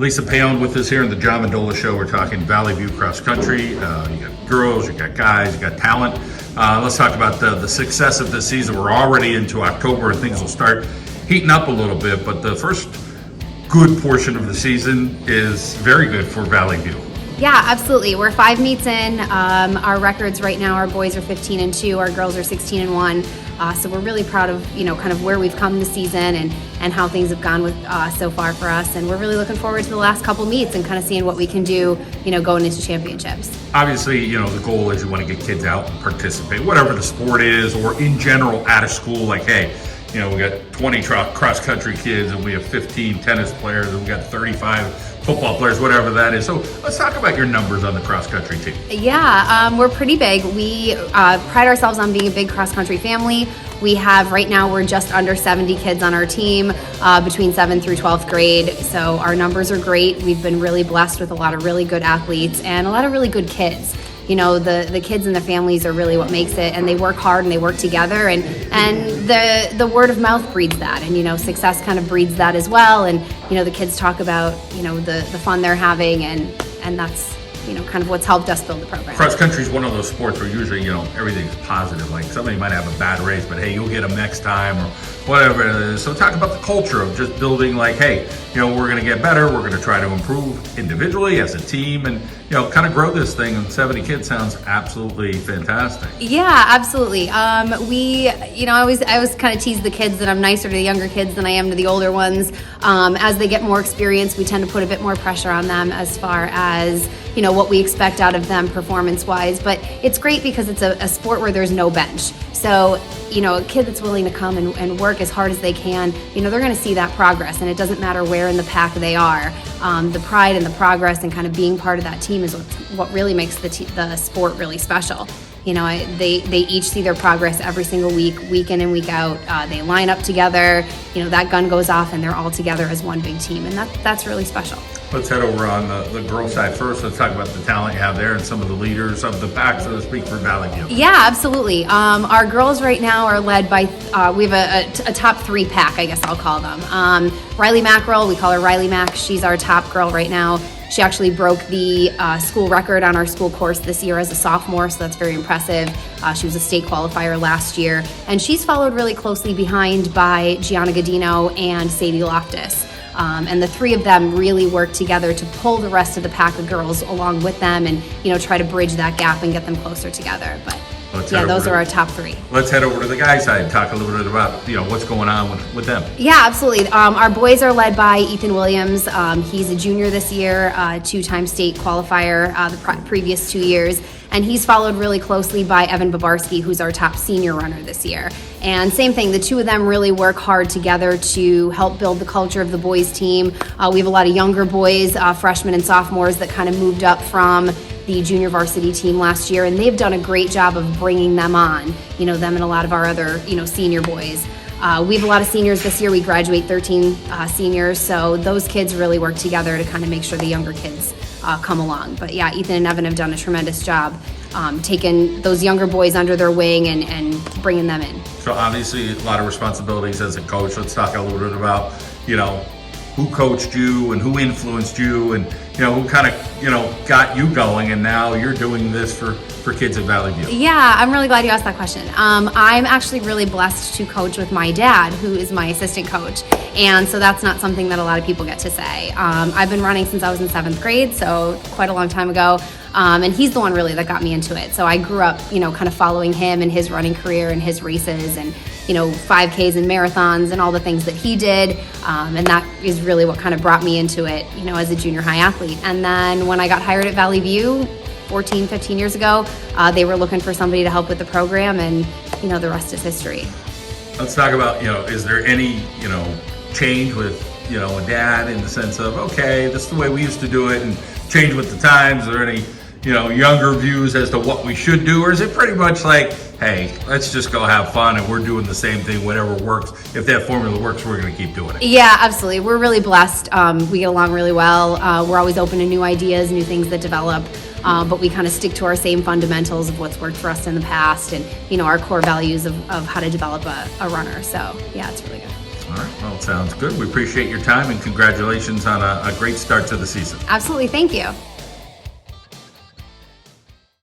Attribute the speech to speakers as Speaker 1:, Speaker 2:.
Speaker 1: Lisa Paone with us here in the John Mendola Show. We're talking Valley View cross country. You got girls, you got guys, you got talent. Let's talk about the success of this season. We're already into October and things will start heating up a little bit, but the first good portion of the season is very good for Valley View.
Speaker 2: Yeah, absolutely. We're 5 meets in. Our records right now, our boys are 15-2, our girls are 16-1. So we're really proud of, kind of where we've come this season and how things have gone with so far for us. And we're really looking forward to the last couple meets and kind of seeing what we can do, going into championships.
Speaker 1: Obviously, the goal is you want to get kids out and participate, whatever the sport is, or in general out of school, like, hey, we got 20 cross-country kids and we have 15 tennis players and we got 35 football players, whatever that is. So let's talk about your numbers on the cross-country team.
Speaker 2: Yeah, we're pretty big. We pride ourselves on being a big cross-country family. We have, right now, we're just under 70 kids on our team between 7th through 12th grade. So our numbers are great. We've been really blessed with a lot of really good athletes and a lot of really good kids. The kids and the families are really what makes it, and they work hard and they work together, and the word of mouth breeds that, and success kind of breeds that as well. And the kids talk about the fun they're having, and that's kind of what's helped us build the program.
Speaker 1: Cross country is one of those sports where usually everything's positive. Like somebody might have a bad race, but hey, you'll get them next time or whatever it is. So talk about the culture of just building, like, hey, we're going to get better. We're going to try to improve individually as a team, and kind of grow this thing. And 70 kids sounds absolutely fantastic.
Speaker 2: Yeah, absolutely. I always kind of tease the kids that I'm nicer to the younger kids than I am to the older ones. As they get more experience, we tend to put a bit more pressure on them as far as what we expect out of them performance-wise. But it's great because it's a sport where there's no bench. So, a kid that's willing to come and work as hard as they can, they're going to see that progress, and it doesn't matter where in the pack they are. The pride and the progress and kind of being part of that team is what really makes the sport really special. They each see their progress every single week in and week out. They line up together, that gun goes off and they're all together as one big team, and that's really special.
Speaker 1: Let's head over on the girls' side first. Let's talk about the talent you have there and some of the leaders of the pack, so to speak, for Valley View.
Speaker 2: Yeah, absolutely. Our girls right now are led by, we have a top 3 pack, I guess I'll call them. Riley Mackerel, we call her Riley Mac. She's our top girl right now. She actually broke the school record on our school course this year as a sophomore, so that's very impressive. She was a state qualifier last year. And she's followed really closely behind by Gianna Godino and Sadie Loftus. And the 3 of them really work together to pull the rest of the pack of girls along with them and, try to bridge that gap and get them closer together. But those are our top 3.
Speaker 1: Let's head over to the guys' side and talk a little bit about, what's going on with them.
Speaker 2: Yeah, absolutely. Our boys are led by Ethan Williams. He's a junior this year, 2-time state qualifier the previous 2 years. And he's followed really closely by Evan Babarski, who's our top senior runner this year. And same thing, the 2 of them really work hard together to help build the culture of the boys' team. We have a lot of younger boys, freshmen and sophomores, that kind of moved up from the junior varsity team last year, and they've done a great job of bringing them on, them and a lot of our other, senior boys. We have a lot of seniors this year. We graduate 13 seniors, so those kids really work together to kind of make sure the younger kids come along. But yeah, Ethan and Evan have done a tremendous job taking those younger boys under their wing and bringing them in.
Speaker 1: So obviously a lot of responsibilities as a coach. Let's talk a little bit about, who coached you and who influenced you and, who kind of, got you going, and now you're doing this for kids at Valley View.
Speaker 2: Yeah, I'm really glad you asked that question. I'm actually really blessed to coach with my dad, who is my assistant coach. And so that's not something that a lot of people get to say. I've been running since I was in 7th grade, so quite a long time ago. And he's the one really that got me into it. So I grew up, kind of following him and his running career and his races and, 5Ks and marathons and all the things that he did. And that is really what kind of brought me into it, as a junior high athlete. And then when I got hired at Valley View 14, 15 years ago, they were looking for somebody to help with the program, and, the rest is history.
Speaker 1: Let's talk about, is there any, change with, a dad in the sense of, okay, this is the way we used to do it and change with the times? Are there any, younger views as to what we should do? Or is it pretty much like, hey, let's just go have fun and we're doing the same thing, whatever works. If that formula works, we're going to keep doing it.
Speaker 2: Yeah, absolutely. We're really blessed. We get along really well. We're always open to new ideas, new things that develop. But we kind of stick to our same fundamentals of what's worked for us in the past and, our core values of how to develop a runner. So, yeah, it's really good.
Speaker 1: All right, well, it sounds good. We appreciate your time and congratulations on a great start to the season.
Speaker 2: Absolutely, thank you.